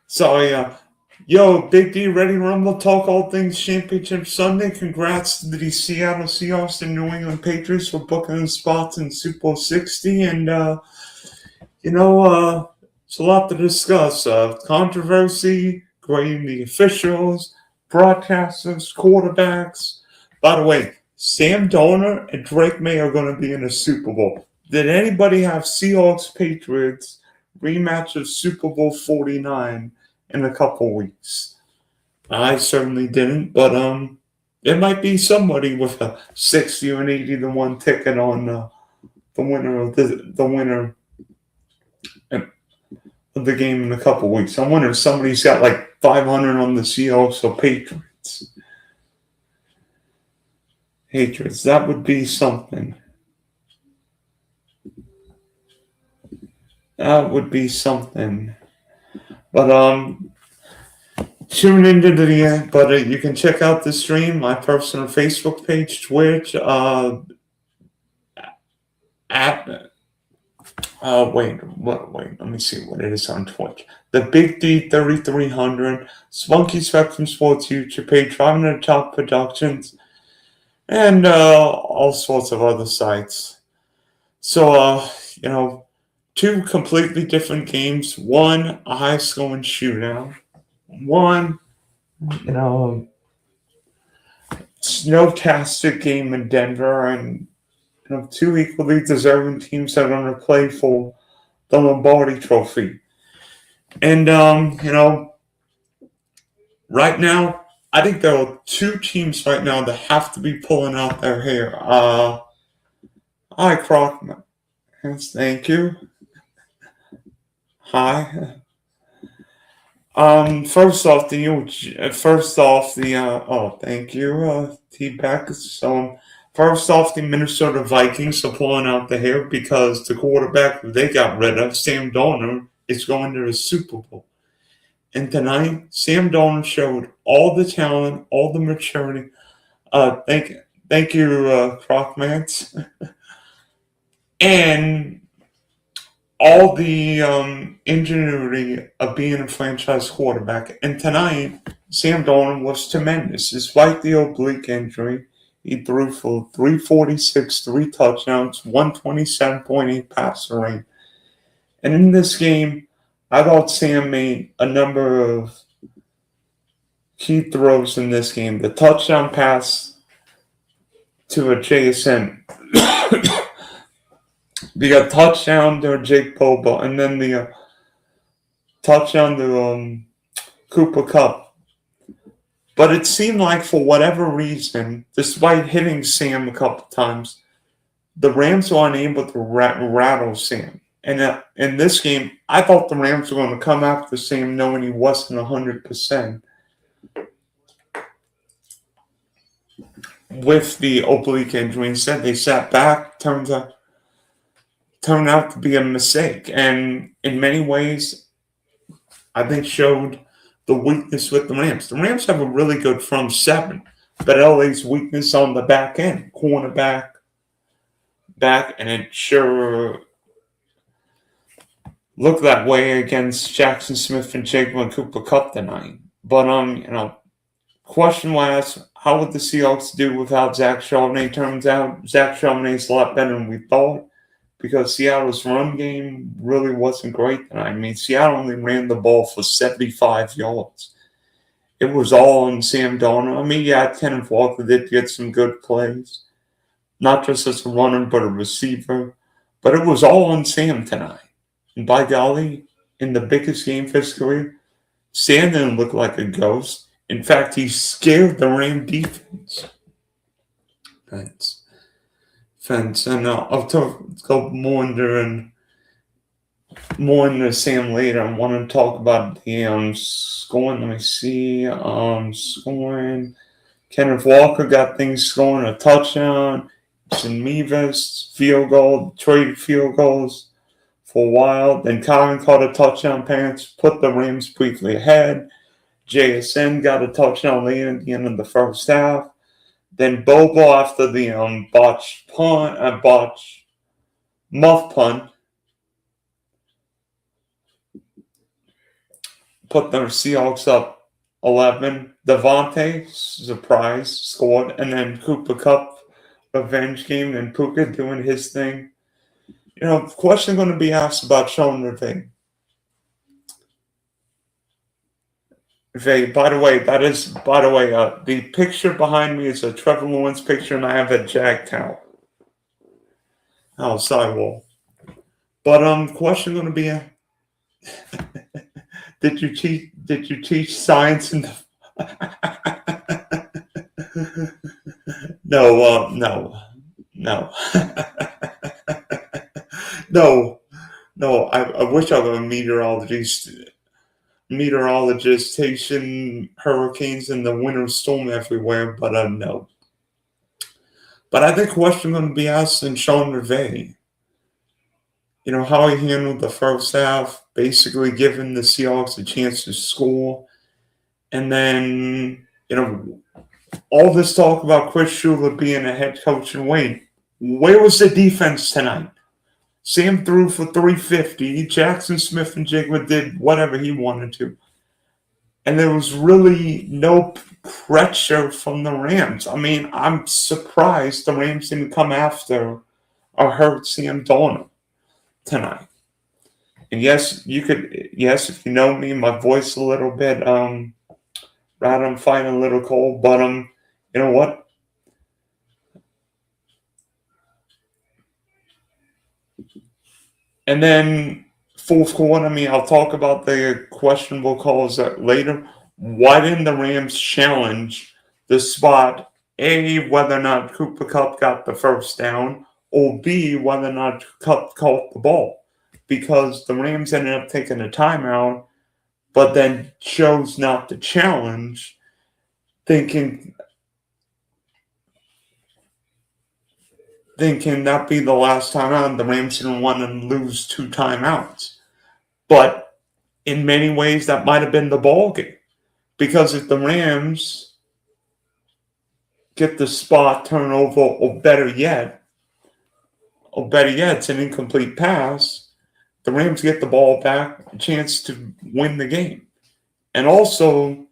Sorry, yo, Big D, ready to rumble, talk all things Championship Sunday. Congrats to the Seattle Seahawks and New England Patriots for booking spots in Super Bowl 60. And, it's a lot to discuss. Controversy, grading the officials, broadcasters, quarterbacks. By the way, Sam Darnold and Drake May are going to be in the Super Bowl. Did anybody have Seahawks Patriots rematch of Super Bowl 49 in a couple weeks? I certainly didn't, but there might be somebody with a 60 or an 80 to 1 ticket on the winner of the winner of the game in a couple weeks. I wonder if somebody's got like 500 on the Seahawks or Patriots. Patriots, that would be something. That would be something. But tune into the but you can check out the stream, my personal Facebook page, Twitch, at wait, let me see what it is on Twitch. The Big D 3300, Spunky Spectrum Sports YouTube page, Driving to the Top Productions, and all sorts of other sites. So two completely different games. One, a high scoring shootout. One, snowtastic game in Denver, and two equally deserving teams that are going to play for the Lombardi Trophy. And right now, I think there are two teams right now that have to be pulling out their hair. Hi, Crockman. Yes, thank you. Hi. First off, thank you, T-Pack. So, first off, the Minnesota Vikings are pulling out the hair because the quarterback they got rid of, Sam Darnold, is going to the Super Bowl. And tonight, Sam Darnold showed all the talent, all the maturity. Thank you, Crockmans. And all the ingenuity of being a franchise quarterback. And tonight, Sam Darnold was tremendous. Despite the oblique injury, he threw for 346, 3 touchdowns, 127.8 passer rate. And in this game, I thought Sam made a number of key throws in this game. The touchdown pass to a JSN. The touchdown to Jake Bobo, and then the touchdown to Cooper Kupp. But it seemed like, for whatever reason, despite hitting Sam a couple times, the Rams were unable to rattle Sam. And in this game, I thought the Rams were going to come after Sam knowing he wasn't 100%. With the oblique injury, instead they sat back, turned out to be a mistake, and in many ways, I think showed the weakness with the Rams. The Rams have a really good front seven, but LA's weakness on the back end, cornerback, and it sure looked that way against Jackson Smith and Jacob Cooper Kupp tonight. But question was, how would the Seahawks do without Zach Charbonnet? Turns out Zach Charbonnet's a lot better than we thought, because Seattle's run game really wasn't great tonight. I mean, Seattle only ran the ball for 75 yards. It was all on Sam Darnold. I mean, yeah, Kenneth Walker did get some good plays, not just as a runner, but a receiver. But it was all on Sam tonight. And by golly, in the biggest game of his career, Sam didn't look like a ghost. In fact, he scared the Ram defense. And I'll go more into Sam later. I want to talk about the scoring. Let me see. Scoring. Kenneth Walker got things scoring, a touchdown. Some Mevis field goal, traded field goals for a while. Then Colin caught a touchdown pass, put the Rams briefly ahead. JSN got a touchdown late at the end of the first half. Then Bobo, after the muff punt, put the Seahawks up 11. Devontae, surprise, scored. And then Cooper Cup, revenge game, and Puka doing his thing. Question going to be asked about Sean McVay. By the way, the picture behind me is a Trevor Lawrence picture, and I have a Jag towel outside wall. But question going to be, did you teach science in the? No, no. I wish I was a meteorologist chasing hurricanes and the winter storm everywhere, but no. But I think question going to be asked in Sean McVay. How he handled the first half, basically giving the Seahawks a chance to score. And then, all this talk about Chris Shula being a head coach and Wayne. Where was the defense tonight? Sam threw for 350. Jackson Smith and Jigma did whatever he wanted to. And there was really no pressure from the Rams. I mean, I'm surprised the Rams didn't come after or hurt Sam Darnold tonight. And yes, if you know me, my voice a little bit, I'm fighting a little cold, but you know what? And then fourth quarter, I'll talk about the questionable calls later. Why didn't the Rams challenge the spot, A, whether or not Cooper Kupp got the first down, or B, whether or not Kupp caught the ball? Because the Rams ended up taking a timeout, but then chose not to challenge, thinking that be the last time out. The Rams didn't want to lose 2 timeouts. But in many ways, that might have been the ball game. Because if the Rams get the spot turnover, or better yet, it's an incomplete pass, the Rams get the ball back, a chance to win the game. And also,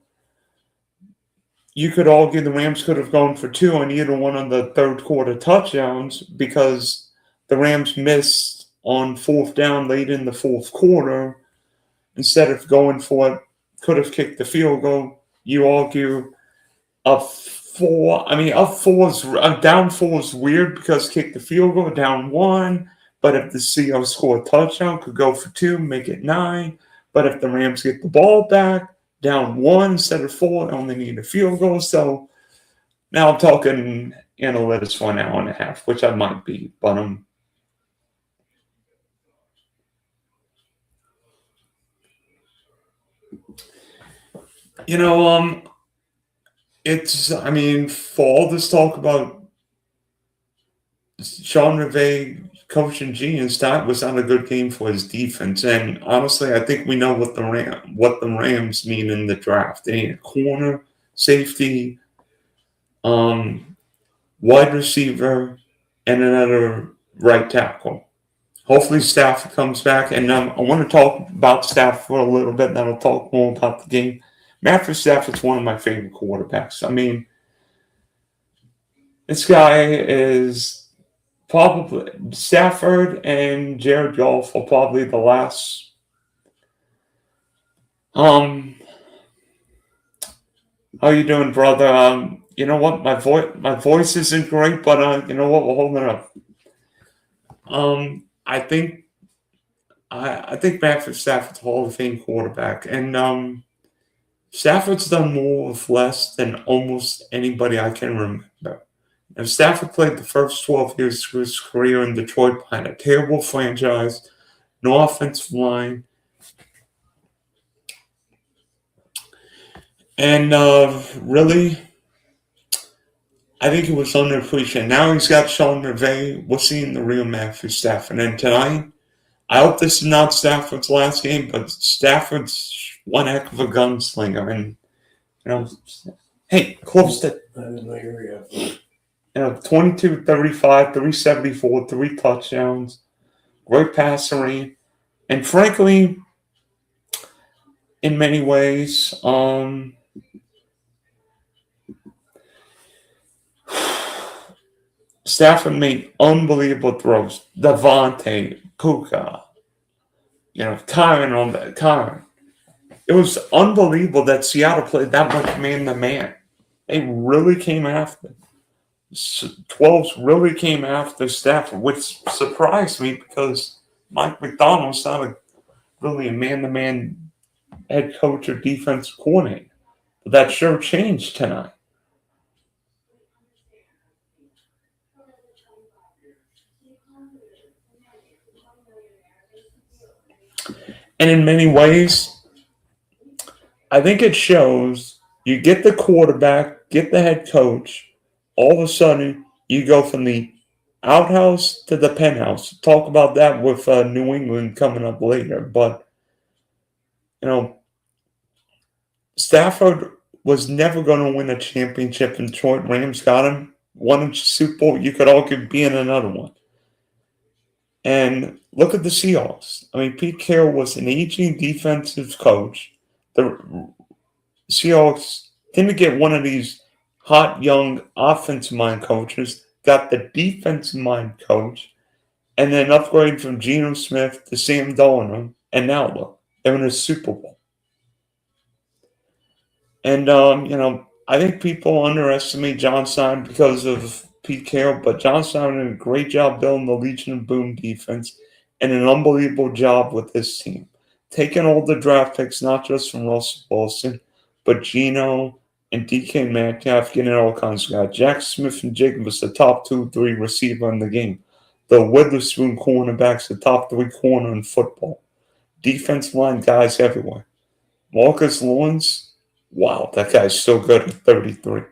you could argue the Rams could have gone for 2 on either one of the third quarter touchdowns because the Rams missed on 4th down late in the 4th quarter. Instead of going for it, could have kicked the field goal. You argue down 4 is weird because kick the field goal, down 1. But if the Seahawks score a touchdown, could go for 2, make it 9. But if the Rams get the ball back, down 1 instead of 4, only need a field goal. So now I'm talking analytics for an hour and a half, which I might be, but for all this talk about Sean McVay coaching genius, that was not a good game for his defense. And honestly, I think we know what the Rams need in the draft. They need a corner, safety, wide receiver, and another right tackle. Hopefully Stafford comes back. And I want to talk about Stafford for a little bit, and then I'll talk more about the game. Matthew Stafford's one of my favorite quarterbacks. This guy is probably Stafford and Jared Goff are probably the last. How you doing, brother? You know what? My voice isn't great, but you know what? We're holding it up. I think Matthew Stafford's a Hall of Fame quarterback, and Stafford's done more with less than almost anybody I can remember. And Stafford played the first 12 years of his career in Detroit behind a terrible franchise, no offensive line, and really, I think it was underappreciated. Now he's got Sean McVay. We're seeing the real Matthew Stafford. And tonight, I hope this is not Stafford's last game, but Stafford's one heck of a gunslinger. And, hey, close to 22, 35, 374, 3 touchdowns, great passer rate. And frankly, in many ways. Stafford made unbelievable throws. Devontae, Puka, Kyron on that. Kyron. It was unbelievable that Seattle played that much man to man. They really came after. 12s really came after Stafford, which surprised me because Mike McDonald's not really a man to man head coach or defense coordinator. But that sure changed tonight. And in many ways, I think it shows you get the quarterback, get the head coach, all of a sudden you go from the outhouse to the penthouse. Talk about that with New England coming up later. But, you know, Stafford was never going to win a championship in Detroit. Rams got him, won a Super Bowl. You could argue be in another one. And look at the Seahawks. I mean, Pete Carroll was an aging defensive coach. The Seahawks didn't get one of these hot, young offensive mind coaches, got the defensive mind coach, and then upgrade from Geno Smith to Sam Darnold. And now look, they're in a Super Bowl. And, I think people underestimate John Stein because of Pete Carroll, but John Stein did a great job building the Legion of Boom defense and an unbelievable job with this team. Taking all the draft picks, not just from Russell Wilson, but Geno and DK Metcalf, getting all kinds of guys. Jack Smith and Jigba was the top 2-3 receiver in the game. The Witherspoon cornerbacks, the top 3 corner in football. Defensive line guys everywhere. Marcus Lawrence, wow, that guy's so good at 33.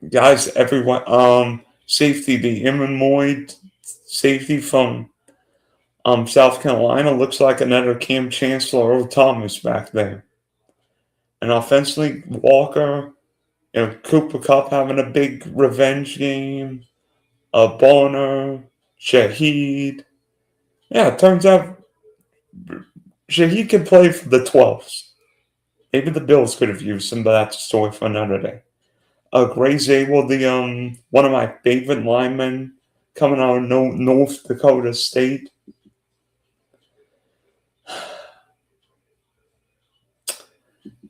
Guys everywhere. Safety, the Eamon Moyd safety from South Carolina, looks like another Cam Chancellor or Thomas back there. And offensively, Walker, Cooper Kupp having a big revenge game. Bonner, Shaheed. Yeah, it turns out Shaheed can play for the 12s. Maybe the Bills could have used him, but that's a story for another day. Gray Zabel, the one of my favorite linemen coming out of North Dakota State.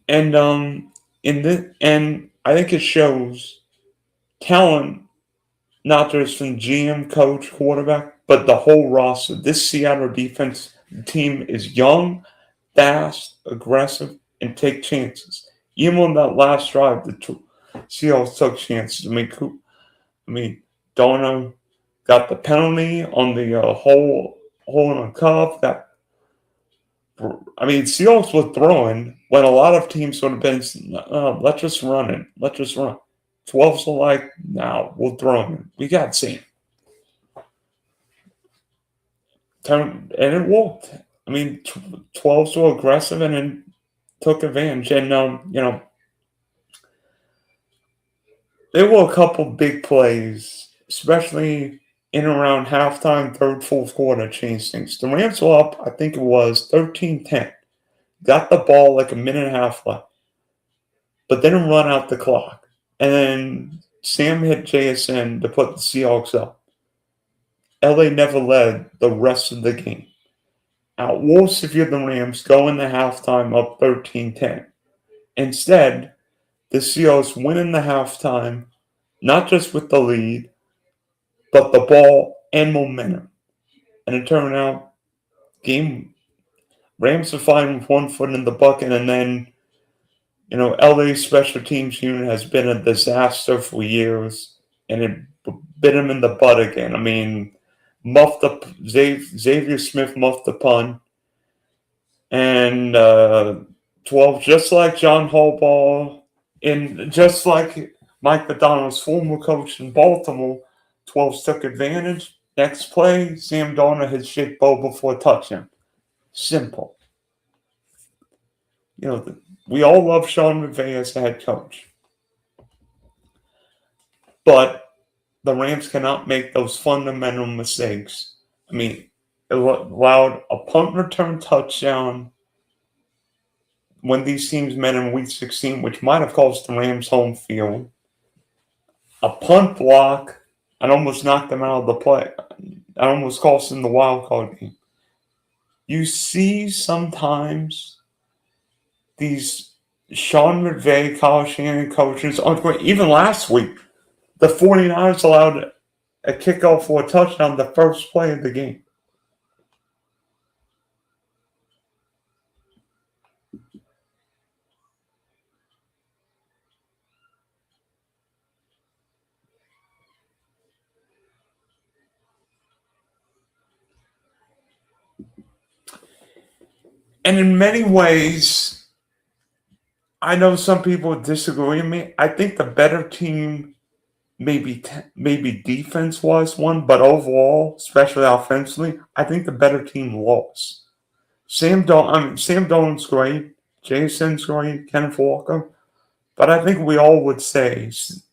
And I think it shows talent, not just from GM, coach, quarterback, but the whole roster. This Seattle defense team is young, fast, aggressive, and take chances. Even on that last drive, the Seahawks took chances. I mean, Darnold got the penalty on the hole in a cup. Seahawks were throwing when a lot of teams would have been, let's just run it. Let's just run. 12s were like, no, we'll throw it. We got seen. And it worked. 12s were aggressive and then took advantage. And, there were a couple big plays, especially in around halftime, third, fourth quarter, changed things. The Rams were up, I think it was 13-10. Got the ball like a minute and a half left, but didn't run out the clock. And then Sam hit JSN to put the Seahawks up. LA never led the rest of the game. At worst, if you're the Rams, go into halftime up 13-10. Instead, the Seahawks win in the halftime, not just with the lead, but the ball and momentum. And it turned out, Rams are fine with one foot in the bucket, and then, LA's special teams unit has been a disaster for years, and it bit him in the butt again. Xavier Smith muffed the punt, and 12, just like John Harbaugh, and just like Mike McDonald's former coach in Baltimore, 12s took advantage. Next play, Sam Darnold hit shit ball before touchdown. Simple. We all love Sean McVay as the head coach. But the Rams cannot make those fundamental mistakes. It allowed a punt return touchdown when these teams met in Week 16, which might have cost the Rams home field. A punt block, and almost knocked them out of the play. I almost cost them the wild card game. You see sometimes these Sean McVay, Kyle Shanahan coaches, even last week, the 49ers allowed a kickoff for a touchdown the first play of the game. And in many ways, I know some people disagree with me. I think the better team, maybe defense was one, but overall, especially offensively, I think the better team lost. Sam Darnold's great, Jason's great, Kenneth Walker, but I think we all would say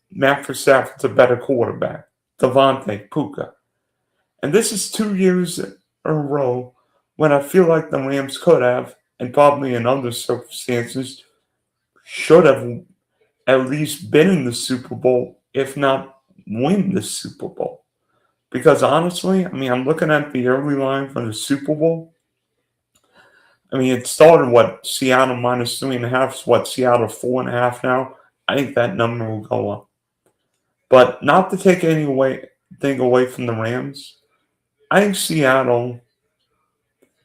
Matthew Stafford's a better quarterback. Devontae, Puka. And this is 2 years in a row when I feel like the Rams could have, and probably in other circumstances, should have at least been in the Super Bowl, if not win the Super Bowl. Because honestly, I'm looking at the early line for the Super Bowl. It started, Seattle -3.5, Seattle 4.5 now. I think that number will go up. But not to take anything away from the Rams, I think Seattle,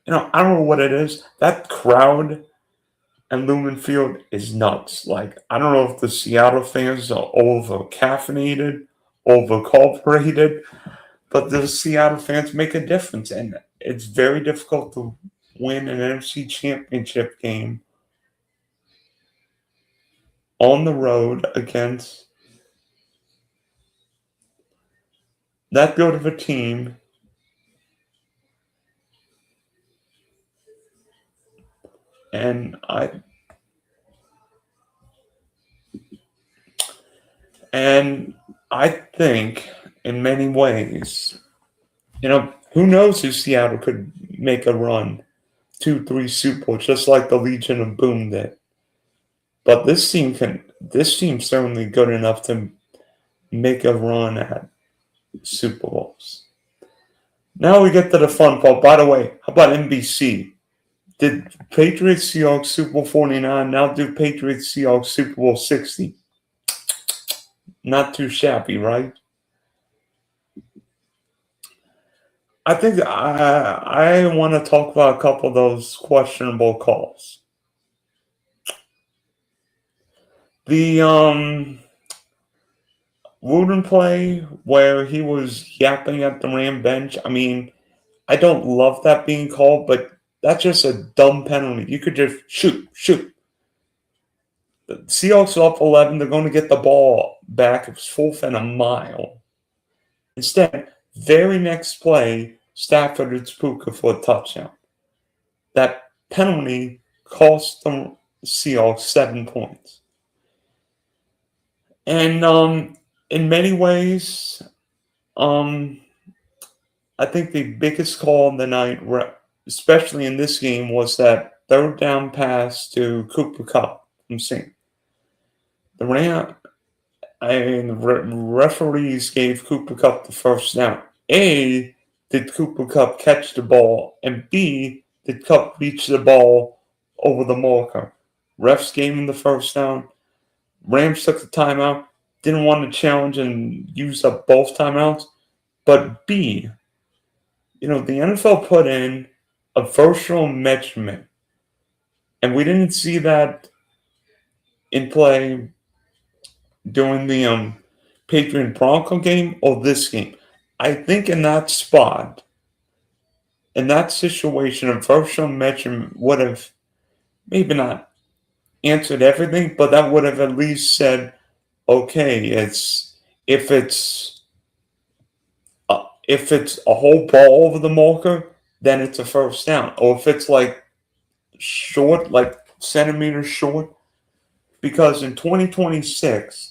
I don't know what it is. That crowd and Lumen Field is nuts. I don't know if the Seattle fans are over-caffeinated, over-corporated, but the Seattle fans make a difference. And it's very difficult to win an NFC Championship game on the road against that good of a team. And I think in many ways, who knows if Seattle could make a run, 2-3 Super Bowls, just like the Legion of Boom did. But this team's certainly good enough to make a run at Super Bowls. Now we get to the fun part. By the way, how about NBC? Did Patriots Seahawks Super Bowl 49 now do Patriots Seahawks Super Bowl 60? Not too shabby, right? I think I want to talk about a couple of those questionable calls. The Wooden play where he was yapping at the Ram bench. I don't love that being called, but that's just a dumb penalty. You could just shoot. The Seahawks are up 11. They're going to get the ball back. It was 4th and a mile. Instead, very next play, Stafford hits Puka for a touchdown. That penalty cost the Seahawks 7 points. And in many ways, I think the biggest call of the night, especially in this game, was that third down pass to Cooper Kupp from Saint. The referees gave Cooper Kupp the first down. A, did Cooper Kupp catch the ball? And B, did Kupp reach the ball over the marker? Refs gave him the first down. Rams took the timeout. Didn't want to challenge and use up both timeouts. But B, the NFL put in a virtual measurement. And we didn't see that in play during the Patriot Bronco game or this game. I think in that spot, in that situation, a virtual measurement would have maybe not answered everything, but that would have at least said, okay, if it's a whole ball over the marker, then it's a first down. Or if it's short, centimeters short, because in 2026,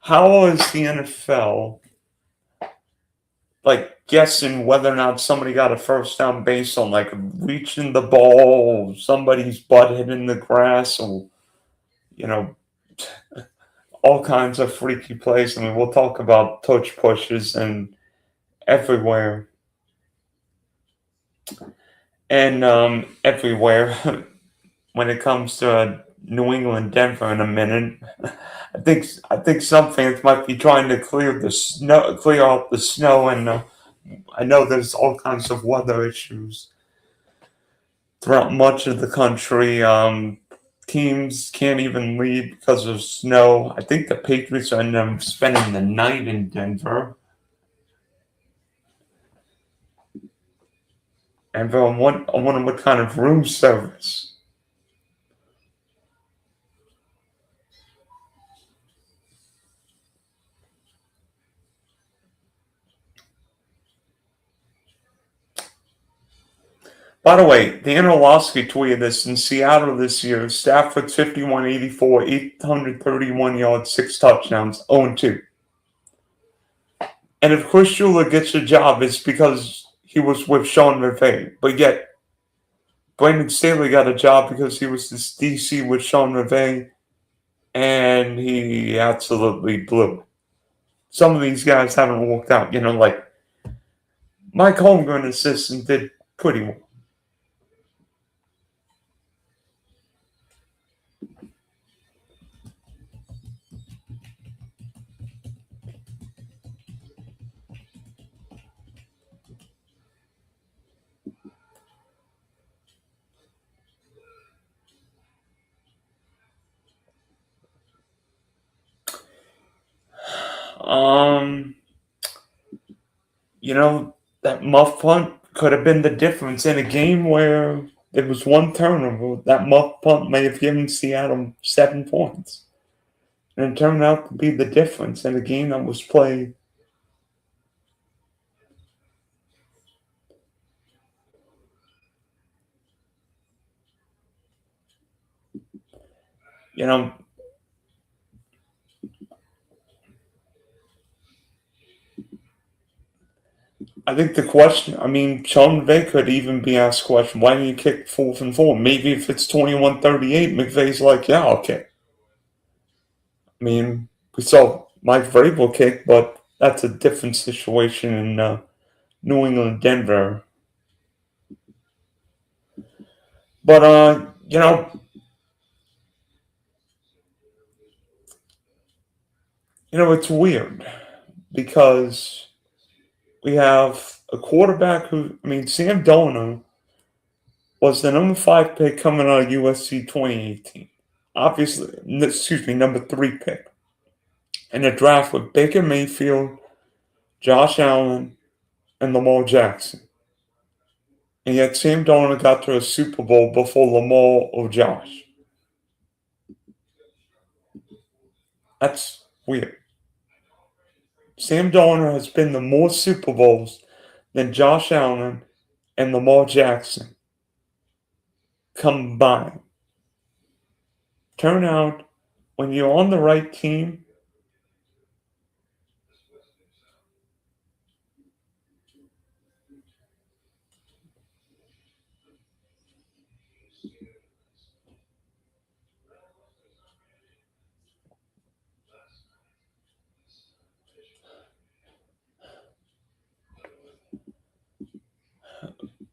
how is the NFL like guessing whether or not somebody got a first down based on like reaching the ball, somebody's butt hitting the grass, or you know, all kinds of freaky plays. I mean, we'll talk about touch pushes and everywhere everywhere when it comes to New England, Denver in a minute. I think some fans might be trying to clear out the snow, and I know there's all kinds of weather issues throughout much of the country. Teams can't even leave because of snow. I think the Patriots are ending up spending the night in Denver. And I wonder what kind of room service. By the way, the Orlowski tweeted this in Seattle this year. Stafford 51-84, 831 yards, 6 touchdowns, 0-2. And if Chris Shula gets a job, it's because he was with Sean McVay. But yet, Brandon Staley got a job because he was this DC with Sean McVay, and he absolutely blew. Some of these guys haven't worked out. Like Mike Holmgren assistant did pretty well. Um, that muff punt could have been the difference in a game where there was one turnover. That muff punt may have given Seattle 7 points. And it turned out to be the difference in a game that was played. You know, I think Sean McVay could even be asked the question, why didn't you kick 4th and 4? Maybe if it's 21-38, McVay's like, yeah, I'll kick. We saw Mike Vrabel kick, but that's a different situation in New England, Denver. But, it's weird because we have a quarterback Sam Darnold was the number 5 pick coming out of USC 2018. Obviously, number 3 pick in a draft with Baker Mayfield, Josh Allen, and Lamar Jackson. And yet Sam Darnold got to a Super Bowl before Lamar or Josh. That's weird. Sam Darnold has been to more Super Bowls than Josh Allen and Lamar Jackson combined. Turn out, when you're on the right team,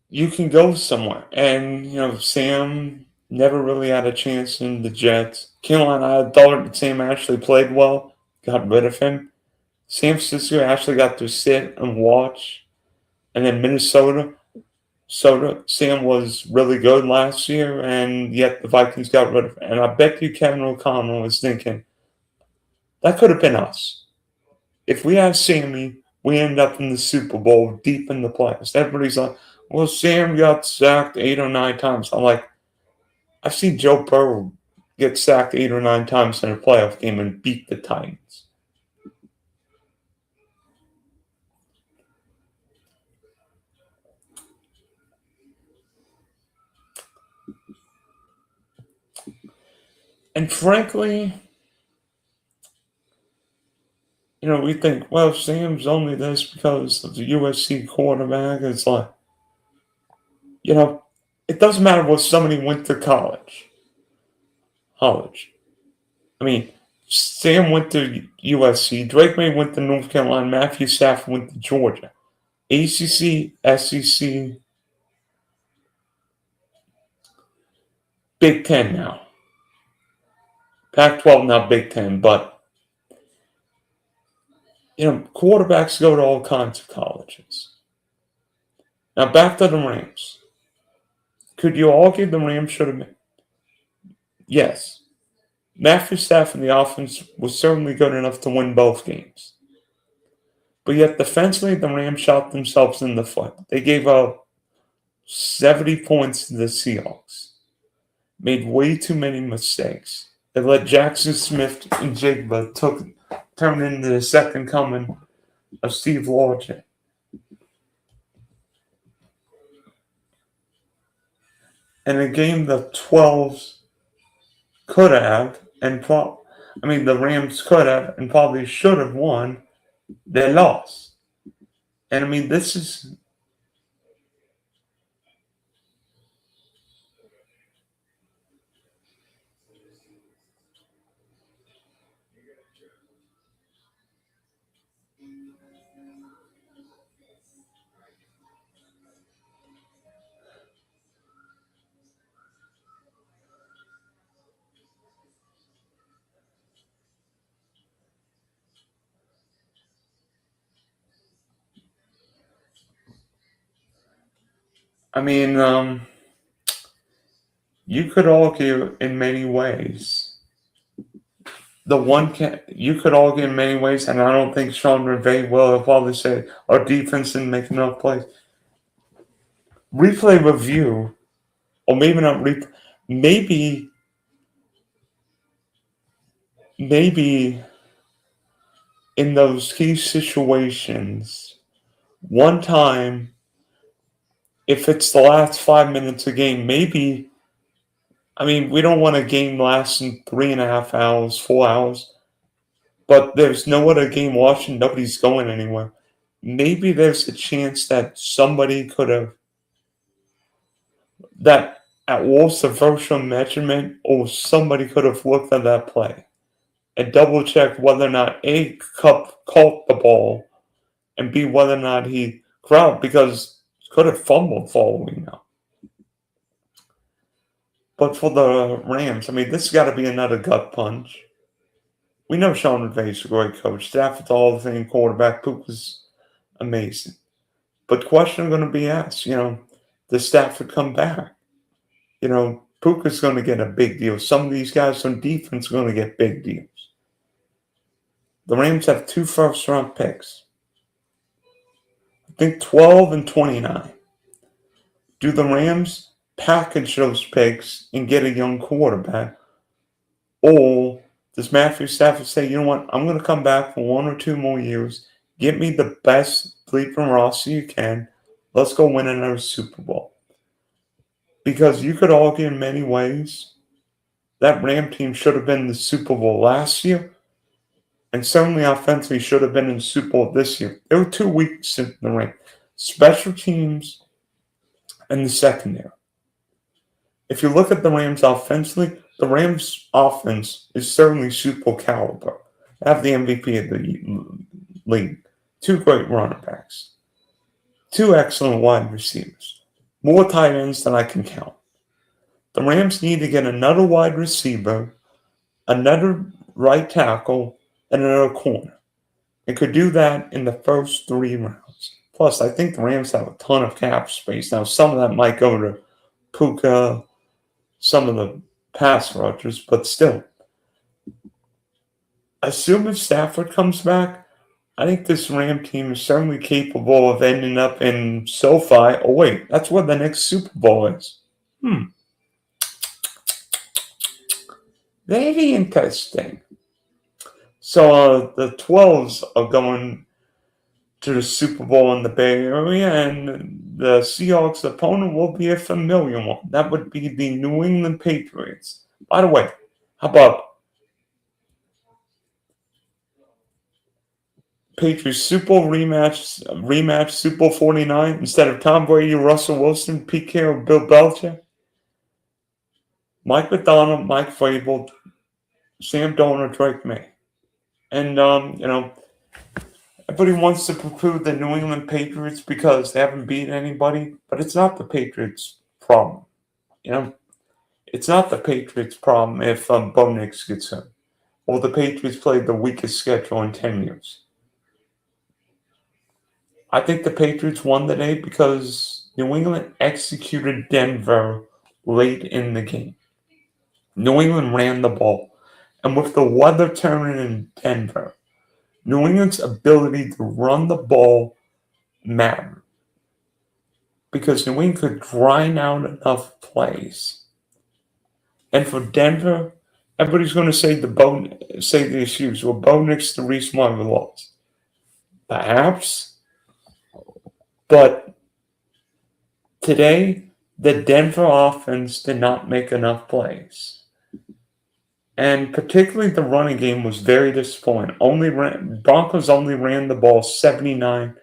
you can go somewhere. And, Sam never really had a chance in the Jets. Carolina, I thought Sam actually played well, got rid of him. San Francisco actually got to sit and watch. And then Minnesota, Sam was really good last year, and yet the Vikings got rid of him. And I bet you Kevin O'Connell was thinking, that could have been us. If we have Sammy, we end up in the Super Bowl deep in the playoffs. Everybody's like, well, Sam got sacked 8 or 9 times. I'm like, I've seen Joe Burrow get sacked 8 or 9 times in a playoff game and beat the Titans. And frankly, We think, well, Sam's only this because of the USC quarterback. It's like, you know, it doesn't matter what somebody went to college. College. I mean, Sam went to USC. Drake May went to North Carolina. Matthew Stafford went to Georgia. ACC, SEC, Big Ten now. Pac-12 now Big Ten, but quarterbacks go to all kinds of colleges. Now back to the Rams. Could you argue the Rams should have been? Yes. Matthew Stafford and the offense was certainly good enough to win both games. But yet defensively, the Rams shot themselves in the foot. They gave up 70 points to the Seahawks. Made way too many mistakes. They let Jackson Smith and Jigba turn into the second coming of Steve Largent. And a game the 12s could have, the Rams could have and probably should have won, they lost. And this is. You could argue in many ways. You could argue in many ways, and I don't think Sean McVay will have probably said our defense didn't make enough plays. Replay review, or maybe not replay, maybe in those key situations, one time, if it's the last 5 minutes of a game, maybe. We don't want a game lasting 3.5 hours, 4 hours, but there's no other game watching. Nobody's going anywhere. Maybe there's a chance that somebody could have, that at worst a virtual measurement, or somebody could have looked at that play and double checked whether or not A, Cup caught the ball, and B, whether or not he grabbed, because he could have fumbled for all we know. But for the Rams, this has got to be another gut punch. We know Sean McVay's a great coach. Stafford's a Hall of Fame quarterback. Puka's amazing. But question going to be asked, does Stafford come back? Puka's going to get a big deal. Some of these guys on defense are going to get big deals. The Rams have 2 first-round picks. I think 12 and 29. Do the Rams package those picks and get a young quarterback? Or does Matthew Stafford say, you know what, I'm going to come back for 1 or 2 more years, get me the best sleeping roster you can, let's go win another Super Bowl? Because you could argue in many ways that Ram team should have been in the Super Bowl last year, and certainly offensively should have been in the Super Bowl this year. There were 2 weeks in the Rams. Special teams and the secondary. If you look at the Rams offensively, the Rams offense is certainly Super Bowl caliber. They have the MVP of the league. 2 great running backs. 2 excellent wide receivers. More tight ends than I can count. The Rams need to get another wide receiver, another right tackle, and another corner. They could do that in the first 3 rounds. Plus, I think the Rams have a ton of cap space. Now, some of that might go to Puka, some of the pass rushers, but still. Assume if Stafford comes back, I think this Ram team is certainly capable of ending up in SoFi. Oh, wait, that's where the next Super Bowl is. Very interesting. So the 12s are going to the Super Bowl in the Bay Area, and the Seahawks opponent will be a familiar one. That would be the New England Patriots. By the way, how about Patriots Super Bowl rematch Super Bowl 49 instead of Tom Brady, Russell Wilson, Pete Carroll, Bill Belichick? Mike McDonald, Mike Vrabel, Sam Darnold, Drake May. And, everybody wants to poo-poo the New England Patriots because they haven't beaten anybody, but it's not the Patriots' problem. It's not the Patriots' problem if Bo Nix gets hurt, or the Patriots played the weakest schedule in 10 years. I think the Patriots won today because New England executed Denver late in the game. New England ran the ball. And with the weather turning in Denver, New England's ability to run the ball mattered. Because New England could grind out enough plays. And for Denver, everybody's going to say the issues. Well, Bo Nix the reason why we lost. Perhaps. But today, the Denver offense did not make enough plays. And particularly the running game was very disappointing. Broncos only ran the ball 79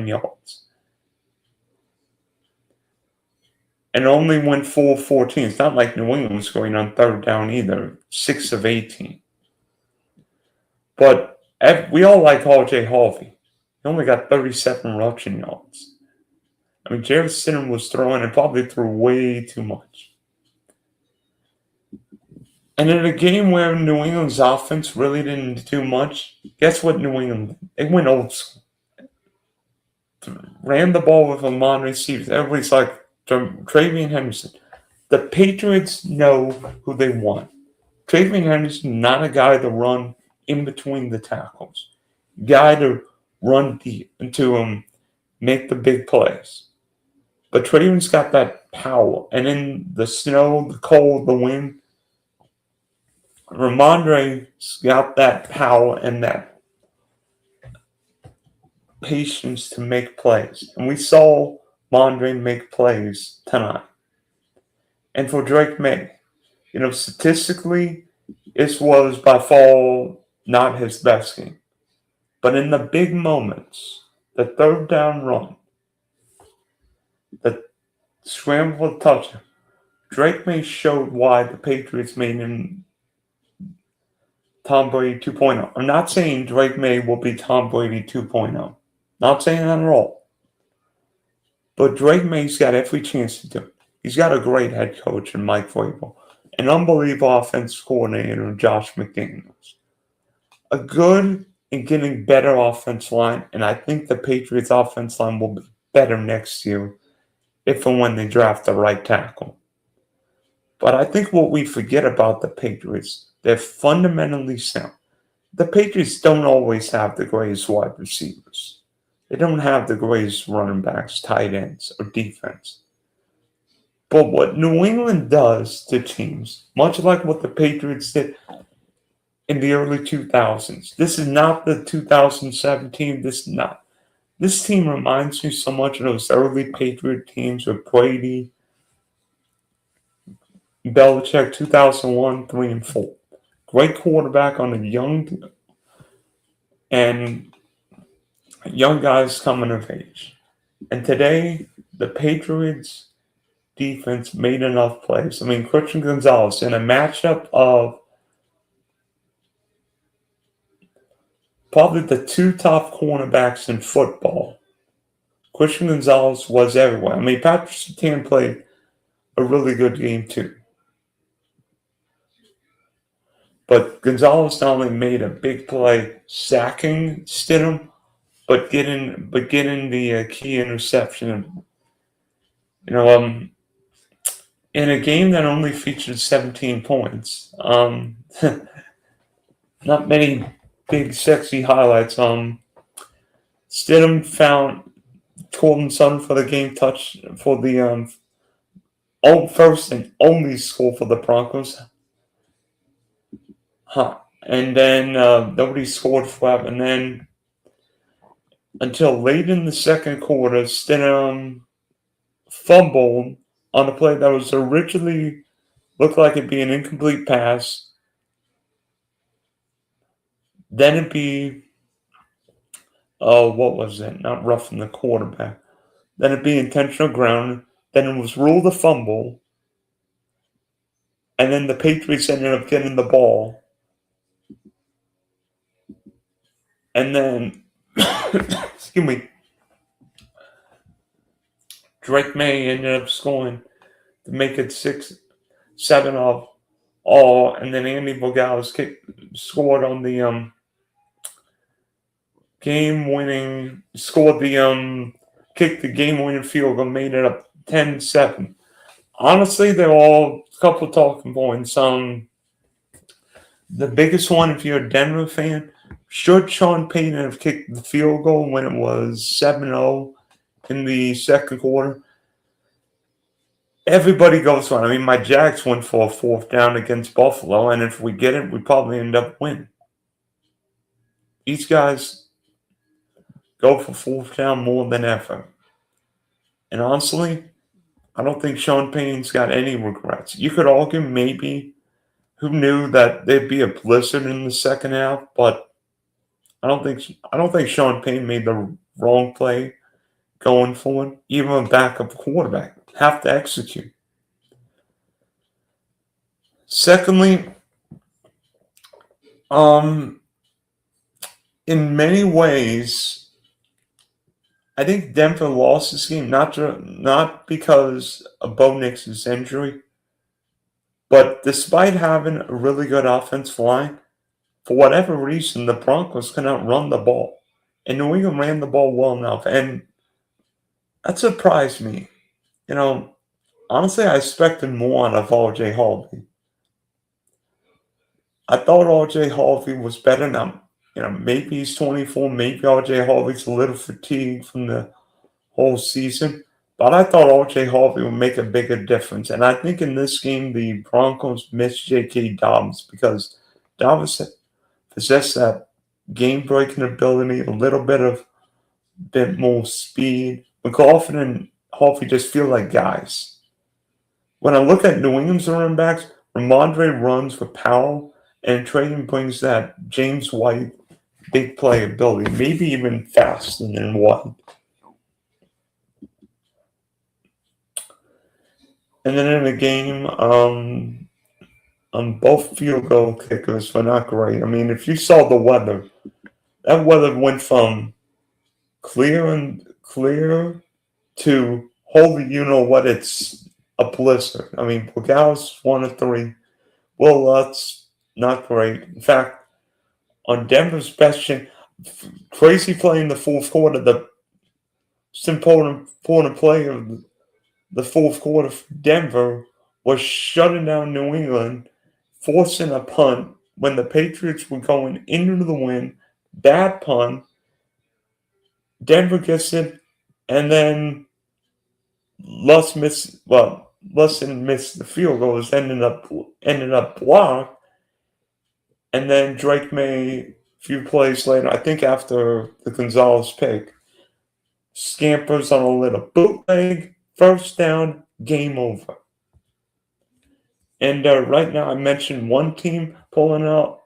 yards. And only went 4 of 14. It's not like New England was going on third down either. 6 of 18. But we all like R.J. Harvey. He only got 37 rushing yards. I mean, Jarrett Stidham was throwing and probably threw way too much. And in a game where New England's offense really didn't do much, guess what New England did? They went old school. Ran the ball with Amon receivers. Everybody's like, Travian Henderson. The Patriots know who they want. Travian Henderson, not a guy to run in between the tackles. Guy to run deep and to make the big plays. But Travian's got that power. And in the snow, the cold, the wind, Ramondre's got that power and that patience to make plays. And we saw Ramondre make plays tonight. And for Drake May, statistically, this was by far not his best game. But in the big moments, the third down run, the scramble touchdown, Drake May showed why the Patriots made him Tom Brady 2.0. I'm not saying Drake May will be Tom Brady 2.0. Not saying that at all. But Drake May's got every chance to do it. He's got a great head coach in Mike Vrabel, an unbelievable offense coordinator in Josh McDaniels, a good and getting better offense line, and I think the Patriots' offense line will be better next year if and when they draft the right tackle. But I think what we forget about the Patriots, they're fundamentally sound. The Patriots don't always have the greatest wide receivers. They don't have the greatest running backs, tight ends, or defense. But what New England does to teams, much like what the Patriots did in the early 2000s, this is not the 2017, this is not. This team reminds me so much of those early Patriot teams with Brady, Belichick, 2001, 3, and 4. Great quarterback on a young guys coming of age. And today, the Patriots defense made enough plays. I mean, Christian Gonzalez in a matchup of probably the two top cornerbacks in football. Christian Gonzalez was everywhere. I mean, Patrick Surtain played a really good game too. But Gonzalez not only made a big play sacking Stidham, but getting the key interception. In a game that only featured 17 points. Not many big sexy highlights. Stidham found Courtland Sutton for the game touch for the first and only score for the Broncos. And then nobody scored for him. And then until late in the second quarter, Stidham fumbled on a play that was originally looked like it'd be an incomplete pass. Then it'd be what was it? Not roughing the quarterback. Then it be intentional ground. Then it was ruled a fumble. And then the Patriots ended up getting the ball. And then, excuse me, Drake May ended up scoring to make it 6-7 off all. And then Andy Bogals scored on the game-winning, scored the kicked the game-winning field goal, made it up 10-7. Honestly, they're all a couple talking points. The biggest one, if you're a Denver fan, should Sean Payton have kicked the field goal when it was 7-0 in the second quarter? Everybody goes on. I mean, my Jags went for a fourth down against Buffalo, and if we get it, we probably end up winning. These guys go for fourth down more than ever. And honestly, I don't think Sean Payton's got any regrets. You could argue maybe who knew that there'd be a blizzard in the second half, but I don't think Sean Payton made the wrong play going forward. Even a backup quarterback have to execute. Secondly, in many ways, I think Denver lost this game not because of Bo Nix's injury, but despite having a really good offensive line, for whatever reason, the Broncos could not run the ball. And New England ran the ball well enough, and that surprised me. Honestly, I expected more out of R.J. Harvey. I thought R.J. Harvey was better now. Maybe he's 24, maybe R.J. Harvey's a little fatigued from the whole season. But I thought R.J. Harvey would make a bigger difference. And I think in this game, the Broncos missed J.K. Dobbins because Dobbins possessed that game-breaking ability, a little bit more speed. McLaughlin and Harvey just feel like guys. When I look at New England's running backs, Ramondre runs with power, and trading brings that James White big play ability, maybe even faster than White. And then in the game, both field goal kickers were not great. I mean, if you saw the weather, that weather went from clear to holy, it's a blizzard. I mean, Bogals 1 of 3. Will Lutz, not great. In fact, on Denver's best chance, crazy play in the fourth quarter, the important play of the fourth quarter for Denver was shutting down New England, forcing a punt when the Patriots were going into the win. Bad punt. Denver gets it, and then Lutz missed the field goal. It ended up blocked. And then Drake May, a few plays later, I think after the Gonzalez pick, scampers on a little bootleg, first down, game over. And right now, I mentioned one team pulling out.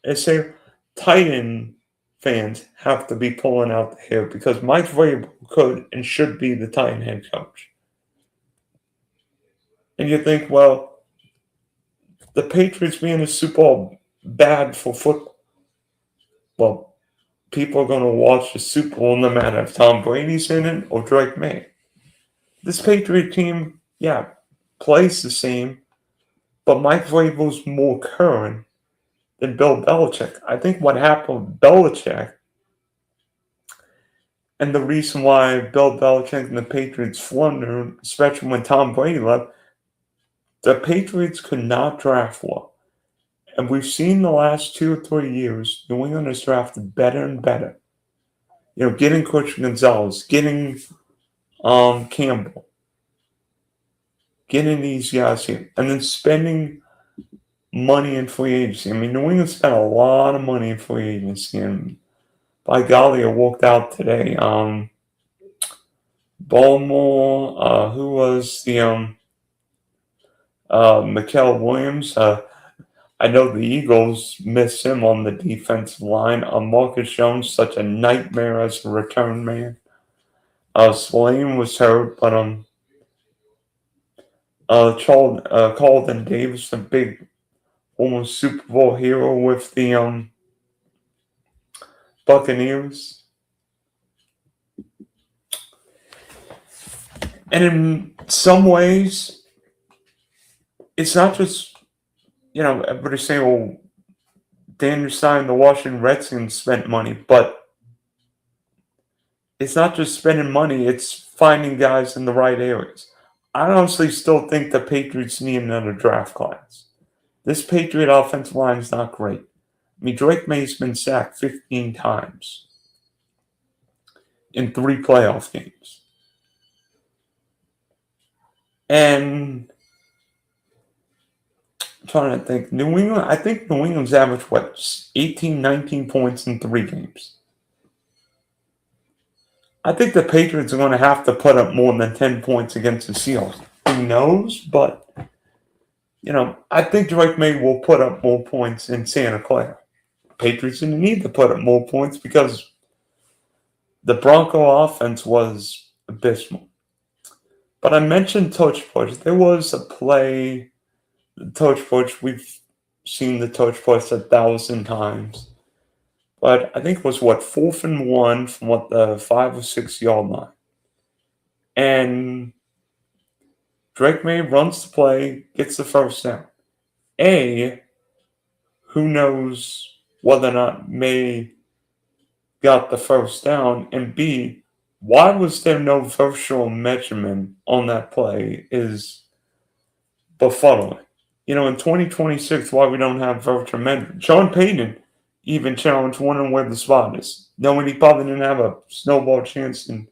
I say Titan fans have to be pulling out the hair because Mike Vrabel could and should be the Titan head coach. And you think, well, the Patriots being the Super Bowl bad for football. Well, people are going to watch the Super Bowl no matter if Tom Brady's in it or Drake May. This Patriot team, plays the same, but Mike Vrabel's more current than Bill Belichick. I think what happened with Belichick, and the reason why Bill Belichick and the Patriots floundered, especially when Tom Brady left, the Patriots could not draft well. And we've seen the last 2 or 3 years, New England has drafted better and better. Getting Christian Gonzalez, getting Campbell, getting these guys here, and then spending money in free agency. I mean, New England spent a lot of money in free agency, and by golly, it worked out today. Baltimore, who was the Mikael Williams, I know the Eagles miss him on the defensive line. Marcus Jones, such a nightmare as a return man. Swain was hurt, but Carlton Davis, a big almost Super Bowl hero with the Buccaneers. And in some ways, it's not just, everybody's saying, well, Daniel Stein, the Washington Redskins spent money, but it's not just spending money, it's finding guys in the right areas. I honestly still think the Patriots need another draft class. This Patriot offensive line is not great. I mean, Drake May's been sacked 15 times in 3 playoff games. And I'm trying to think, I think New England's averaged, 18, 19 points in 3 games. I think the Patriots are going to have to put up more than 10 points against the Seahawks. Who knows? But, I think Drake May will put up more points in Santa Clara. Patriots didn't need to put up more points because the Bronco offense was abysmal. But I mentioned touch push. There was a play, the touch push. We've seen the touch push 1,000 times. But I think it was, 4th and 1 from, the 5 or 6 yard line. And Drake May runs the play, gets the first down. A, who knows whether or not May got the first down? And B, why was there no virtual measurement on that play is befuddling. In 2026, why we don't have virtual measurement. Sean Payton even challenged wondering where the spot is, knowing he probably didn't have a snowball chance and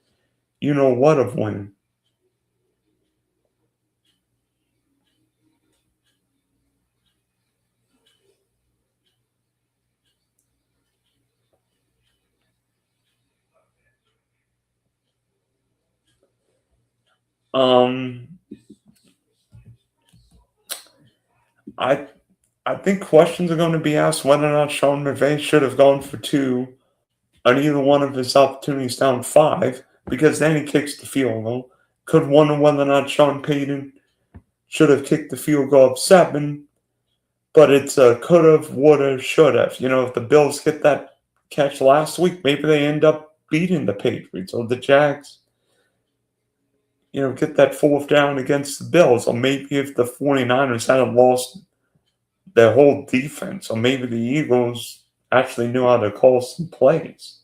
what of winning. I think questions are going to be asked whether or not Sean McVay should have gone for 2 on either one of his opportunities down 5, because then he kicks the field goal. Could wonder whether or not Sean Payton should have kicked the field goal of 7, but it's a could have, would have, should have. If the Bills get that catch last week, maybe they end up beating the Patriots, or the Jags, get that 4th down against the Bills, or maybe if the 49ers hadn't lost their whole defense, or maybe the Eagles actually knew how to call some plays.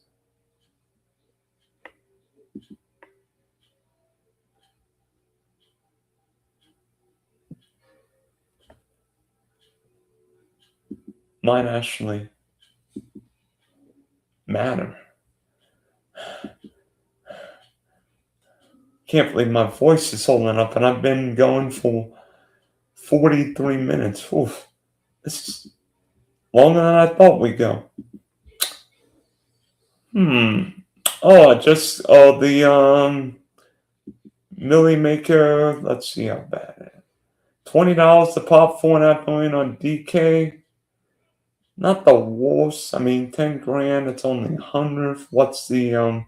Might actually matter. Can't believe my voice is holding up, and I've been going for 43 minutes. Oof. This is longer than I thought we'd go. The Millie Maker, let's see how bad it is. $20 to pop, 4.5 million on DK. Not the worst. I mean, 10 grand, it's only 100. What's the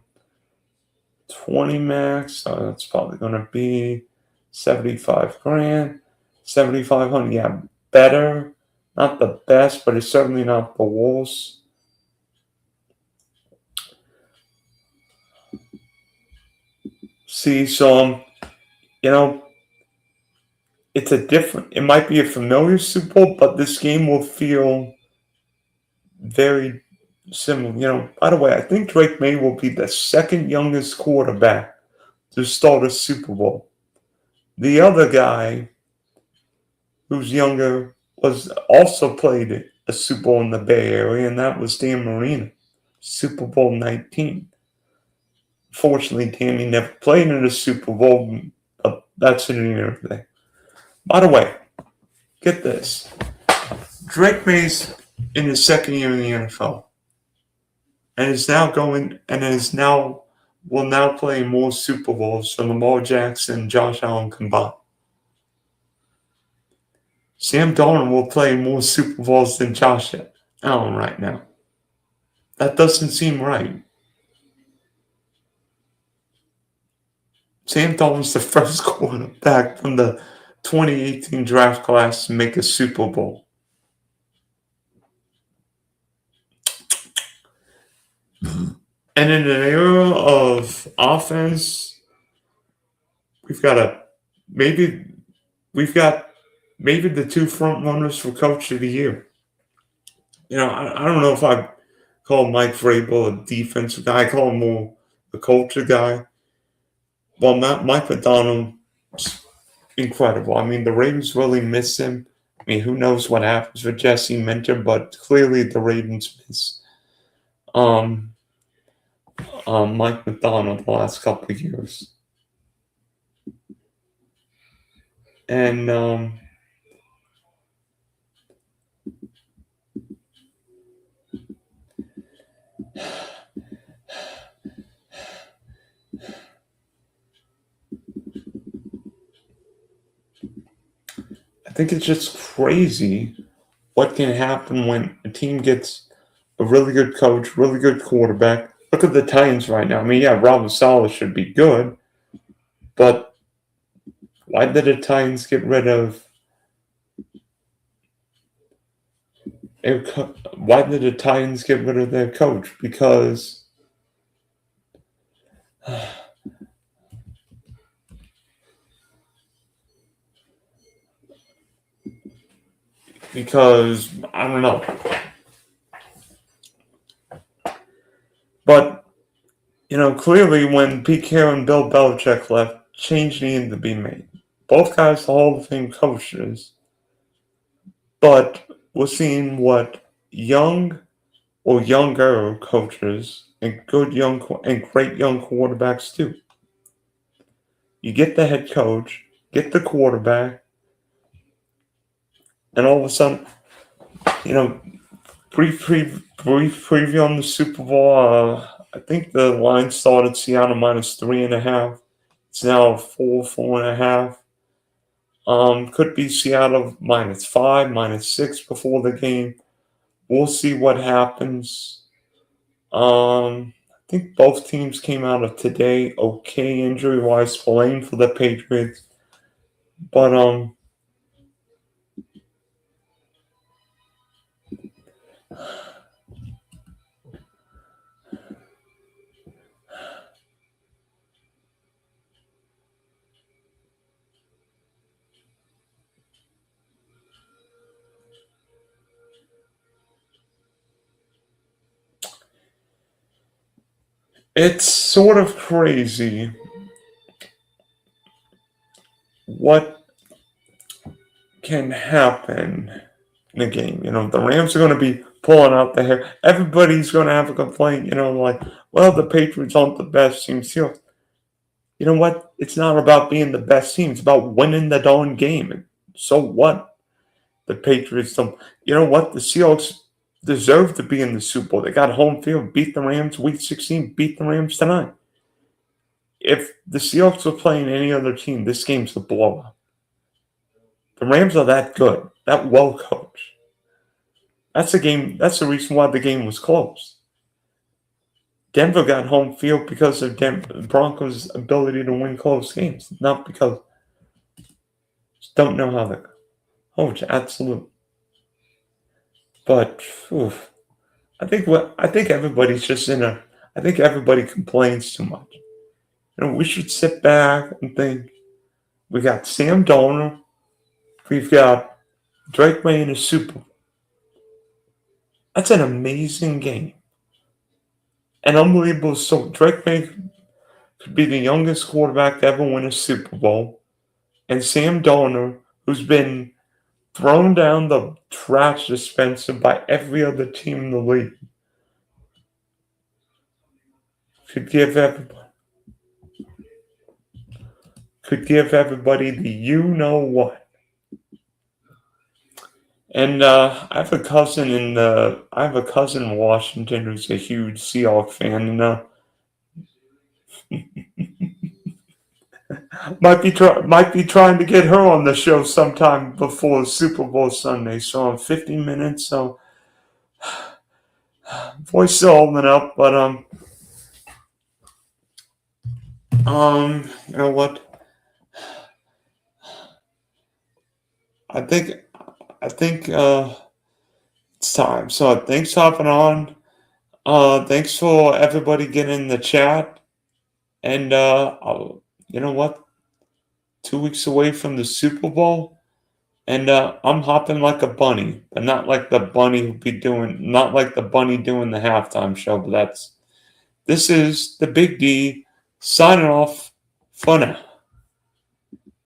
20 max? So that's probably going to be 75 grand. 7,500, yeah, better. Not the best, but it's certainly not the worst. See, so, it might be a familiar Super Bowl, but this game will feel very similar. By the way, I think Drake May will be the 2nd youngest quarterback to start a Super Bowl. The other guy who's younger was also played a Super Bowl in the Bay Area, and that was Dan Marino, Super Bowl 19. Fortunately, Danny never played in a Super Bowl, but that's another thing. By the way, get this. Drake May's in his 2nd year in the NFL, and will now play more Super Bowls than Lamar Jackson and Josh Allen combined. Sam Darnold will play more Super Bowls than Josh Allen right now. That doesn't seem right. Sam Darnold's the first quarterback from the 2018 draft class to make a Super Bowl. And in an era of offense, we've got we've got maybe the two front runners for Coach of the Year. I don't know if I call Mike Vrabel a defensive guy. I call him more a culture guy. Well, Mike McDonald's incredible. I mean, the Ravens really miss him. I mean, who knows what happens with Jesse Minter, but clearly the Ravens miss Mike McDonald the last couple of years. And I think it's just crazy what can happen when a team gets a really good coach, really good quarterback. Look at the Titans right now. I mean, yeah, Robert Saleh should be good, but why did the Titans get rid of why did the Titans get rid of their coach? Because I don't know. But clearly when Pete Carroll and Bill Belichick left, change needed to be made. Both guys Hall of Fame coaches, but we're seeing what young or younger coaches and great young quarterbacks do. You get the head coach, get the quarterback, and all of a sudden, brief preview on the Super Bowl. I think the line started Seattle -3.5. It's now 4.5. Could be Seattle -5, -6 before the game. We'll see what happens. I think both teams came out of today okay injury-wise, playing for the Patriots. But it's sort of crazy what can happen in a game. The Rams are going to be pulling out the hair. Everybody's going to have a complaint, like, well, the Patriots aren't the best team. You know what? It's not about being the best team. It's about winning the darn game. So what? The Patriots don't. You know what? The Seahawks deserve to be in the Super Bowl. They got home field, beat the Rams Week 16, beat the Rams tonight. If the Seahawks were playing any other team, this game's a blowout. The Rams are that good, that well coached. That's the game. That's the reason why the game was close. Denver got home field because of Broncos' ability to win close games, not because just don't know how to coach. Absolute. But I think everybody's just I think everybody complains too much. We should sit back and think. We got Sam Darnold. We've got Drake May in a Super Bowl. That's an amazing game. An unbelievable. So Drake May could be the youngest quarterback to ever win a Super Bowl. And Sam Darnold, who's been thrown down the trash dispenser by every other team in the league, could give everybody the you-know-what. And I have a cousin in Washington who's a huge Seahawks fan, Might be trying to get her on the show sometime before Super Bowl Sunday. So 15 minutes. So voice still holding up, but you know what? I think it's time. So thanks for hopping on. Thanks for everybody getting in the chat. And you know what? 2 weeks away from the Super Bowl, and I'm hopping like a bunny, but not like the bunny not like the bunny doing the halftime show. But this is the Big D signing off for now.